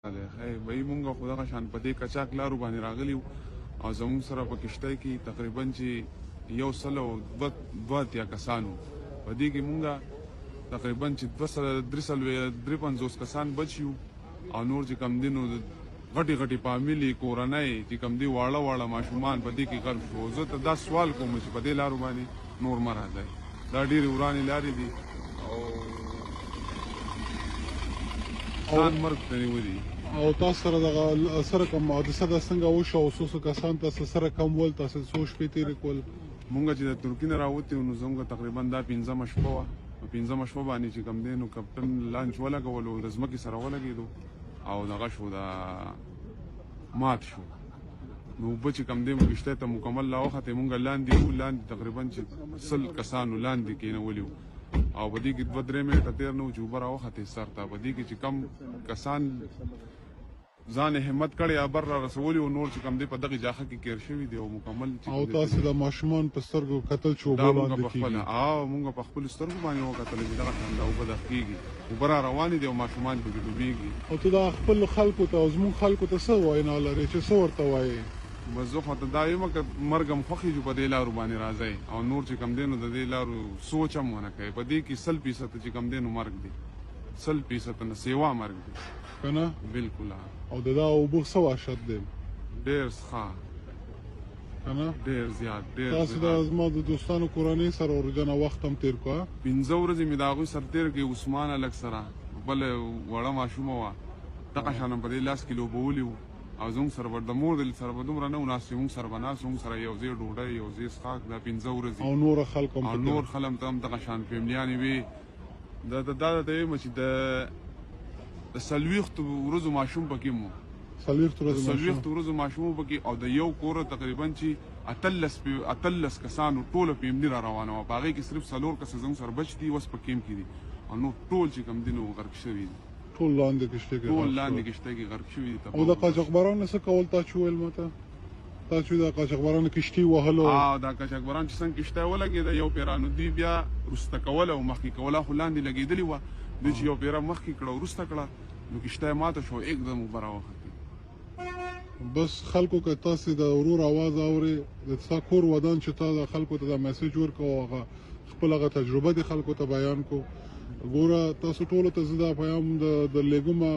بهي مونږ خو دغه شان په دې کچاک لارو باندې راغلي وو او زموږ سره په کشتۍ کې تقریبا چې 102 کسان وو. په دې کې مونږ تقریبا چې 253 کسان بچ یو او نور چې کم دي نو غټي غټي فامیلي کورنۍ چې کم دي واړه واړه ماشومان په دې کې غرق شو. زه ته دا سوال کوم چې په دې لارو باندې نور مه راځئ، دا ډېرې ورانې لارې دي او ځان مرګ ته نیولي. او تاسو سره دغه سره کوم حادثه ده څنګه وشوه او څو کسان تاسو سره کم ول، تاسو څو شپې تېرې کول؟ مونږ چې د ترکي نه راوتي وو نو زموږ تقریبا دا 15مه شپه وه. په 15مه شپه باندې چې کوم دی نو کپټن لانچ ولګولو د ځمکې سره ولګېدو او دغه شو دا مات شو. نو اوبه چې کوم دی مو کشتۍ ته مکمل راوختې، مونږ لاندې وو، لاندې تقریبا چې 100 کسانو لاندې کېنولي وو او په دې کې 2-3 منټه تېر نه وو چې اوبه راوختې سر ته. په دې کې چې کم کسان ځان همت کړی یا بر را رسولي او نور چې کم دی په دغه جاخه کې کیر شوي دي او مکمل او تاسو د ماشومان په سترګو کتل چې اوبه باندې کېږي؟ مونږ په خپل سترګو باندې وکتل چې دغه شان اوبه دغه کېږي، اوبه را روانې دي او ماشومان پکې ډوبېږي. او ته دا خپل خلکو ته او زموږ خلکو ته څه وینا لرې چې څه ورته وایې؟ بس زه خو ته دا یم که مرګ هم خوښ یي چې په دې لارو باندې راځئ او نور چې کم دی نو د دې لارو سوچ هم ونه کوئ. په دې کې 100% چې کم دی نو مرګ دی، 100% نه سیوا مرګ دی که نه؟ بلکل. او د دا اوبو څه وحشت دی؟ ډېر ښه، که نه؟ ډېر زیات، ډېر تاسو د زما د دوستانو کورنۍ سره اورجنه وخت هم تېر کړه؟ 15 ورځې مې د هغوی سره تېر کړې. عثمان هلک سره بله وړه ماشومه وه، دغه شان په دې لاس کې لوبولي وو او زموږ سره به د مور دل سره به دومره نه و ناست چې مونږ سره به ناست، مونږ سره یو ځای ډوډۍ یو ځای څښاک دا 15 ورځې او نور خلک هم او نور خلک ته هم دغه شان فیملیانې وې. دا درته وایم چې د 40 ورځو ماشوم پکې مو 40 ورځو ماشوم پکې او د یو کوره تقریبا چې 18 کسانو ټوله فیملي را روانه وه. په هغې کې صرف 4 کسه زموږ سره بچ دي، اوس په کیمپ کې دي او نور ټول چې کوم دي نو غرق شوي دي، ټول لاندې کشتۍ کې غرق شوي دي. او د قاچاقبرانو څه کول تا چې ویل ماته؟ تا چې د قاچاقبرانو کشتۍ وهلو؟ دا قاچاقبران چې څنګه کشتۍ ولګېده یو پیره نو دوی بیا وروسته کوله او مخکې کوله، خو لاندې لګېدلې وه. دوی چې یو پیره مخکې کړه وروسته کړه نو کشتۍ ماته شو، एकदम اوبه راوختې. بس خلکو که تاسې د ورور اواز اورئ د تا کور ودان چې تا د خلکو ته دا میسج ورکړو هغه خپل هغه تجربه دې خلکو ته بیان کو. ګوره تاسو ټولو ته زه دا پیغام د لېږمه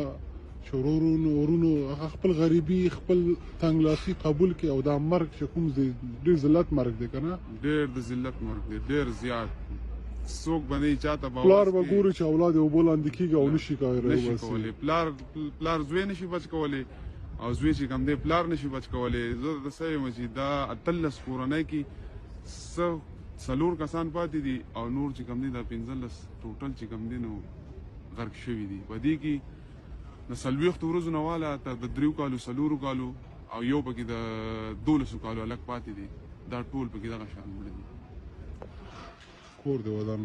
چې ورونو هغه خپل غریبي خپل تنګلاسي قبول کړي او دا مرګ چې کوم ډېر ذلت مرګ دی که نه؟ ډېر د ذلت مرګ دی، ډېر زیات. څوک به نه وي چاته به پلار به ګوري چې اولاد یې اوبو لاندې کېږي او نشي کولی، پلار زوی نشي بچ کولی او زوی چې کوم دی پلار نشي بچ کولی. زه د څه یم چې دا 18 کورنۍ کې 4 کسان پاتې دي او نور چې کوم دی دا 15 ټوټل چې کوم دی نو غرق شوي دي. په دې کې د 40 ورځو نه واله تر د 3 کالو 4 کالو او یو پکې د 12 کالو هلک پاتې دي، دا ټول پکې دغه شان مړه دي. کور دې ودان